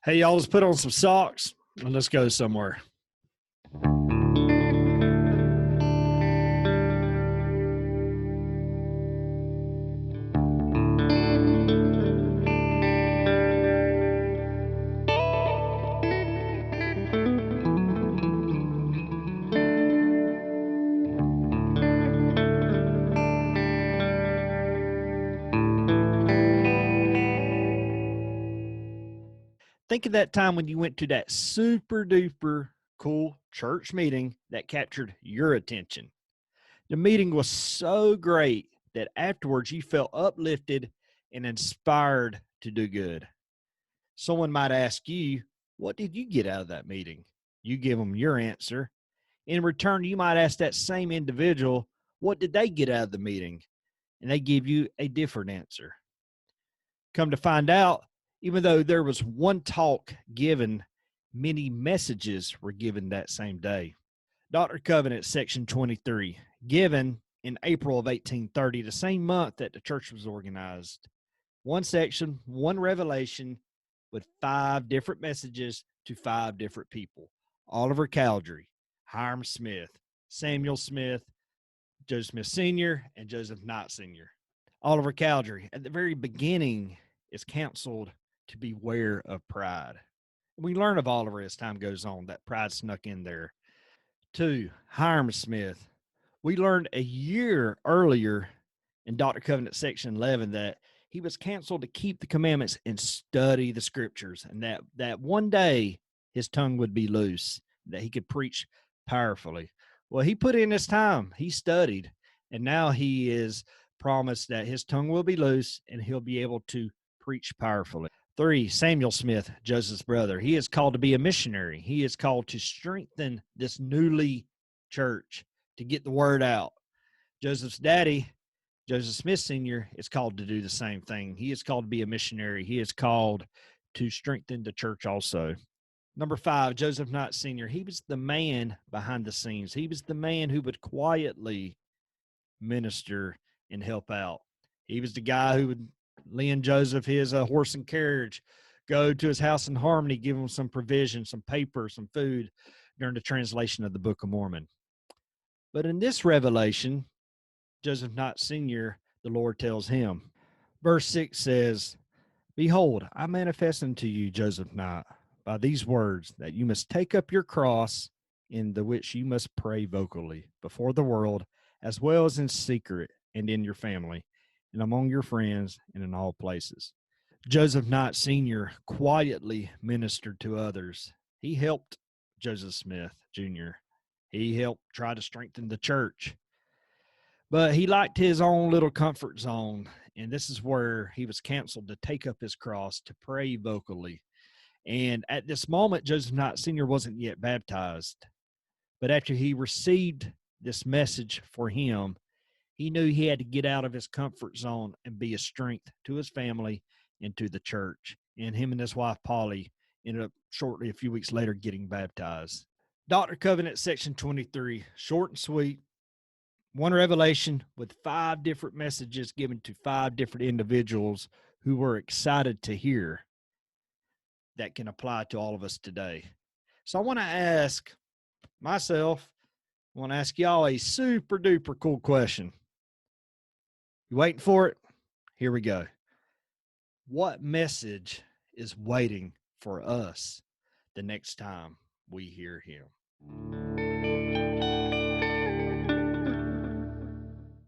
Hey, y'all, let's put on some socks and let's go somewhere. Think of that time when you went to that super duper cool church meeting that captured your attention. The meeting was so great that afterwards you felt uplifted and inspired to do good. Someone might ask you, what did you get out of that meeting? You give them your answer. In return, you might ask that same individual, what did they get out of the meeting? And they give you a different answer. Come to find out, even though there was one talk given, many messages were given that same day. Doctrine and Covenants, section 23, given in April of 1830, the same month that the church was organized. One section, one revelation with 5 different messages to 5 different people. Oliver Cowdery, Hiram Smith, Samuel Smith, Joseph Smith Sr., and Joseph Knight Sr. Oliver Cowdery, at the very beginning, is counseled to beware of pride. We learn of Oliver as time goes on, that pride snuck in there. 2, Hiram Smith. We learned a year earlier in Doctrine and Covenants section 11 that he was counseled to keep the commandments and study the scriptures, and that one day his tongue would be loose, that he could preach powerfully. Well, he put in his time, he studied, and now he is promised that his tongue will be loose and he'll be able to preach powerfully. 3, Samuel Smith, Joseph's brother. He is called to be a missionary. He is called to strengthen this newly church, to get the word out. Joseph's daddy, Joseph Smith Sr., is called to do the same thing. He is called to be a missionary. He is called to strengthen the church also. Number 5, Joseph Knight Sr. He was the man behind the scenes. He was the man who would quietly minister and help out. He was the guy who would lend Joseph his horse and carriage, go to his house in Harmony, give him some provision, some paper, some food during the translation of the Book of Mormon. But in this revelation, Joseph Knight Sr., the Lord tells him, verse 6 says, Behold, I manifest unto you, Joseph Knight, by these words, that you must take up your cross, in the which you must pray vocally before the world, as well as in secret and in your family, and among your friends, and in all places. Joseph Knight Sr. quietly ministered to others. He helped Joseph Smith Jr. He helped try to strengthen the church. But he liked his own little comfort zone, and this is where he was counseled to take up his cross, to pray vocally. And at this moment, Joseph Knight Sr. wasn't yet baptized. But after he received this message for him, he knew he had to get out of his comfort zone and be a strength to his family and to the church. And him and his wife, Polly, ended up shortly, a few weeks later, getting baptized. Doctrine and Covenants, section 23, short and sweet. One revelation with 5 different messages given to 5 different individuals who were excited to hear, that can apply to all of us today. So I want to ask myself, I want to ask y'all a super duper cool question. You waiting for it? Here we go. What message is waiting for us the next time we hear him?